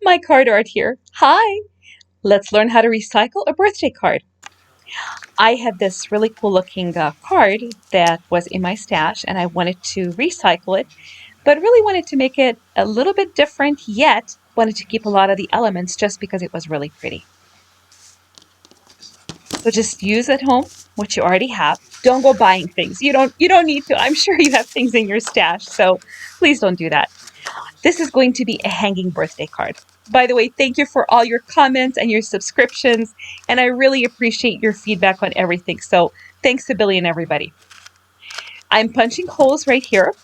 My card art here. Hi! Let's learn how to recycle a birthday card. I had this really cool looking card that was in my stash and I wanted to recycle it, but really wanted to make it a little bit different, yet wanted to keep a lot of the elements just because it was really pretty. So just use at home what you already have. Don't go buying things. You don't need to. I'm sure you have things in your stash, so please don't do that. This is going to be a hanging birthday card. By the way, thank you for all your comments and your subscriptions, and I really appreciate your feedback on everything. So thanks to Billy and everybody. I'm punching holes right here,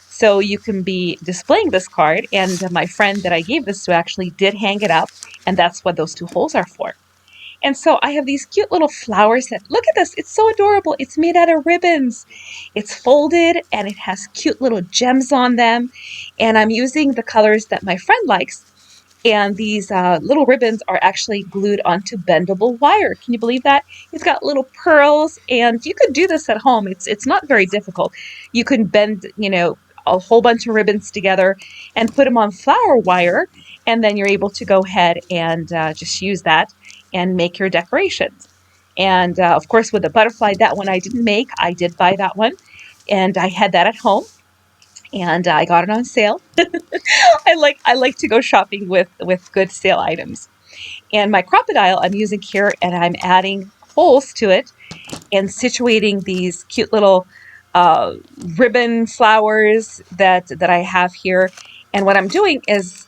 so you can be displaying this card, and my friend that I gave this to actually did hang it up, and that's what those two holes are for. And so I have these cute little flowers that, look at this, it's so adorable. It's made out of ribbons. It's folded and it has cute little gems on them. And I'm using the colors that my friend likes. And these little ribbons are actually glued onto bendable wire. Can you believe that? It's got little pearls, and you could do this at home. It's not very difficult. You can bend, a whole bunch of ribbons together and put them on flower wire, and then you're able to go ahead and just use that and make your decorations. And of course, with the butterfly, that one I didn't make. I did buy that one, and I had that at home, and I got it on sale. I like to go shopping with good sale items. And my crocodile I'm using here, and I'm adding holes to it and situating these cute little uh, ribbon flowers that I have here. And what I'm doing is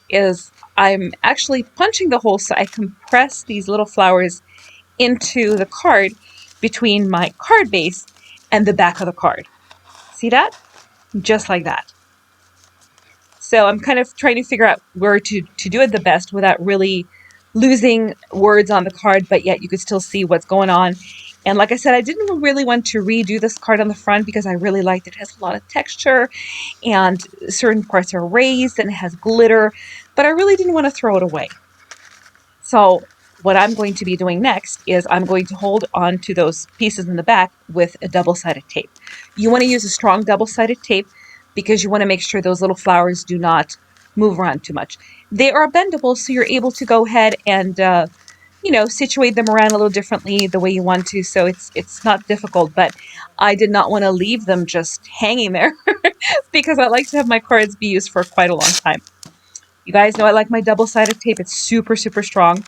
I'm actually punching the holes so I can press these little flowers into the card between my card base and the back of the card. See that? Just like that. So I'm kind of trying to figure out where to do it the best without really losing words on the card, but yet you could still see what's going on. And like I said, I didn't really want to redo this card on the front because I really liked it. It has a lot of texture and certain parts are raised and it has glitter, but I really didn't want to throw it away. So what I'm going to be doing next is I'm going to hold on to those pieces in the back with a double-sided tape. You want to use a strong double-sided tape because you want to make sure those little flowers do not move around too much. They are bendable, so you're able to go ahead and situate them around a little differently the way you want to. So it's not difficult, but I did not want to leave them just hanging there because I like to have my cards be used for quite a long time. You guys know I like my double-sided tape. It's super, super strong.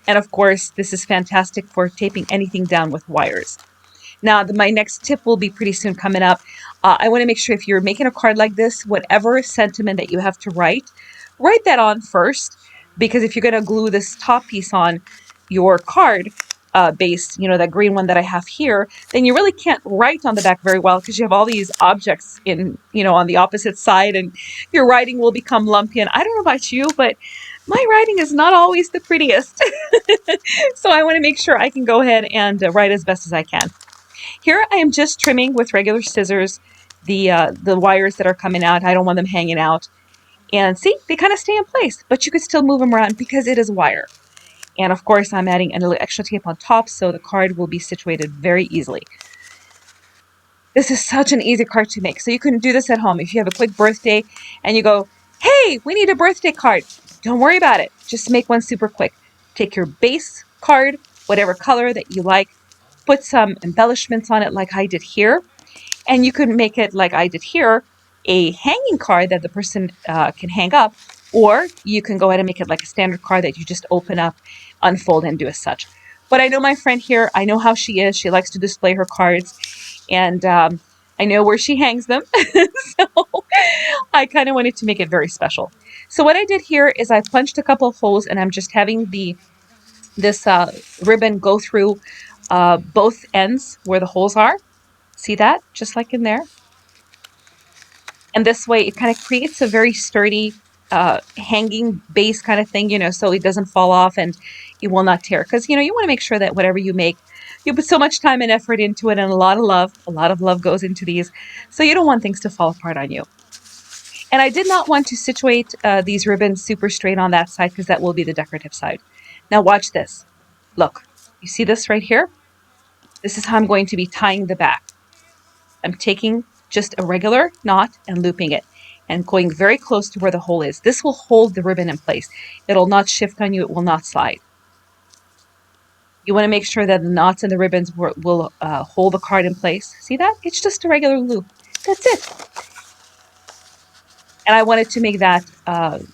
And of course, this is fantastic for taping anything down with wires. Now, my next tip will be pretty soon coming up. I want to make sure if you're making a card like this, whatever sentiment that you have to write that on first. Because if you're going to glue this top piece on your card base, that green one that I have here, then you really can't write on the back very well because you have all these objects on the opposite side, and your writing will become lumpy. And I don't know about you, but my writing is not always the prettiest. So I want to make sure I can go ahead and write as best as I can. Here I am just trimming with regular scissors the wires that are coming out. I don't want them hanging out. And see, they kind of stay in place, but you could still move them around because it is wire. And of course, I'm adding a little extra tape on top so the card will be situated very easily. This is such an easy card to make. So you can do this at home. If you have a quick birthday and you go, hey, we need a birthday card. Don't worry about it. Just make one super quick. Take your base card, whatever color that you like, put some embellishments on it like I did here, and you can make it like I did here, a hanging card that the person can hang up, or you can go ahead and make it like a standard card that you just open up, unfold, and do as such. But I know my friend here, I know how she is. She likes to display her cards, and I know where she hangs them. So I kind of wanted to make it very special. So what I did here is I punched a couple of holes, and I'm just having this ribbon go through both ends where the holes are. See that? Just like in there. And this way it kind of creates a very sturdy hanging base kind of thing, so it doesn't fall off and it will not tear. Because, you want to make sure that whatever you make, you put so much time and effort into it, and a lot of love goes into these. So you don't want things to fall apart on you. And I did not want to situate these ribbons super straight on that side because that will be the decorative side. Now watch this. Look, you see this right here? This is how I'm going to be tying the back. I'm taking just a regular knot and looping it. and going very close to where the hole is. This will hold the ribbon in place. It'll not shift on you. It will not slide. You want to make sure that the knots and the ribbons will hold the card in place. See that? It's just a regular loop. That's it. And I wanted to make that,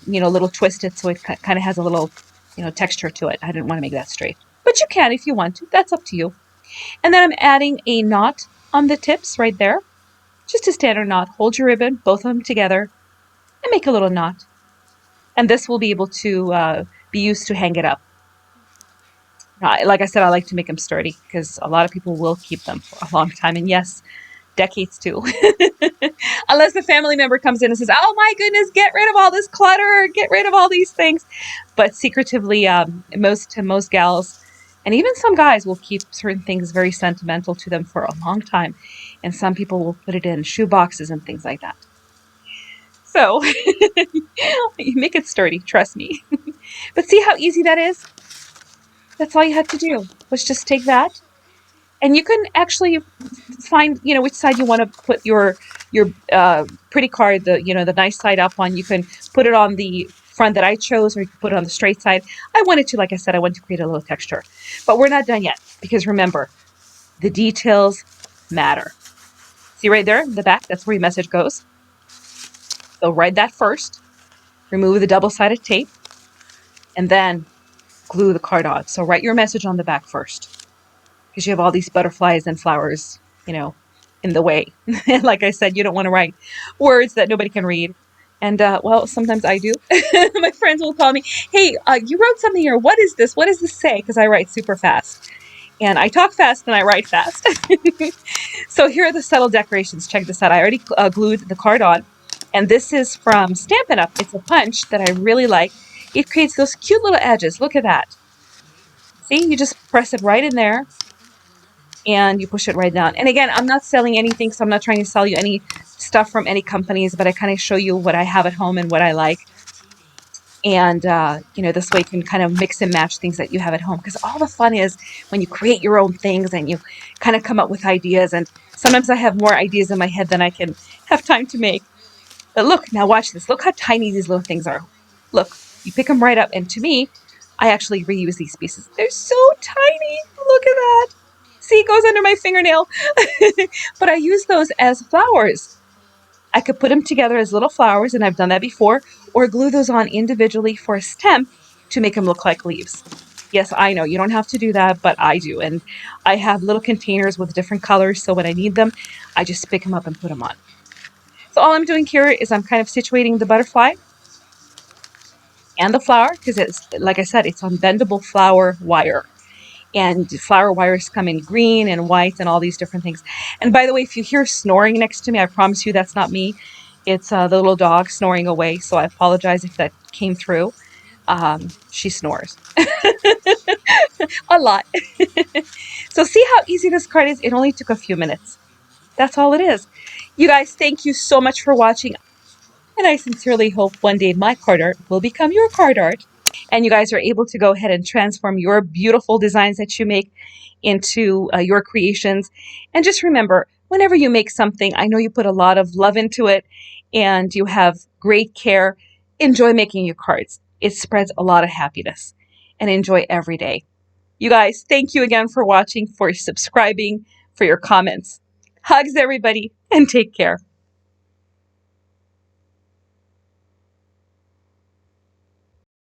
little twisted so it kind of has a little, texture to it. I didn't want to make that straight. But you can if you want to. That's up to you. And then I'm adding a knot on the tips right there. Just a standard knot. Hold your ribbon, both of them together, and make a little knot. And this will be able to be used to hang it up. Like I said, I like to make them sturdy because a lot of people will keep them for a long time. And yes, decades too. Unless a family member comes in and says, oh my goodness, get rid of all this clutter, get rid of all these things. But secretively, most gals and even some guys will keep certain things very sentimental to them for a long time. And some people will put it in shoe boxes and things like that. So you make it sturdy, trust me. But see how easy that is? That's all you had to do was just take that. And you can actually find, which side you want to put your pretty card, the nice side up on. You can put it on the front that I chose, or you can put it on the straight side. I wanted to, like I said, I wanted to create a little texture. But we're not done yet, because remember, the details matter. See right there, in the back, that's where your message goes. So write that first, remove the double-sided tape, and then glue the card on. So write your message on the back first, because you have all these butterflies and flowers, in the way. And like I said, you don't want to write words that nobody can read. And, well, sometimes I do. My friends will call me, hey, you wrote something here. What is this? What does this say? Because I write super fast. And I talk fast and I write fast. So here are the subtle decorations. Check this out. I already glued the card on. And this is from Stampin' Up. It's a punch that I really like. It creates those cute little edges. Look at that. See, you just press it right in there. And you push it right down. And again, I'm not selling anything, so I'm not trying to sell you any stuff from any companies, but I kind of show you what I have at home and what I like. And, this way you can kind of mix and match things that you have at home. Because all the fun is when you create your own things and you kind of come up with ideas. And sometimes I have more ideas in my head than I can have time to make. But look, now watch this. Look how tiny these little things are. Look, you pick them right up. And to me, I actually reuse these pieces. They're so tiny. Look at that. See, it goes under my fingernail. But I use those as flowers. I could put them together as little flowers, and I've done that before, or glue those on individually for a stem to make them look like leaves. Yes, I know, you don't have to do that, but I do. And I have little containers with different colors, so when I need them, I just pick them up and put them on. So all I'm doing here is I'm kind of situating the butterfly and the flower, because it's, like I said, it's on bendable flower wire. And flower wires come in green and white and all these different things. And by the way, if you hear snoring next to me, I promise you that's not me. It's the little dog snoring away. So I apologize if that came through. She snores a lot. So see how easy this card is? It only took a few minutes. That's all it is. You guys, thank you so much for watching. And I sincerely hope one day my card art will become your card art. And you guys are able to go ahead and transform your beautiful designs that you make into your creations. And just remember, whenever you make something, I know you put a lot of love into it and you have great care. Enjoy making your cards. It spreads a lot of happiness, and enjoy every day. You guys, thank you again for watching, for subscribing, for your comments. Hugs, everybody, and take care.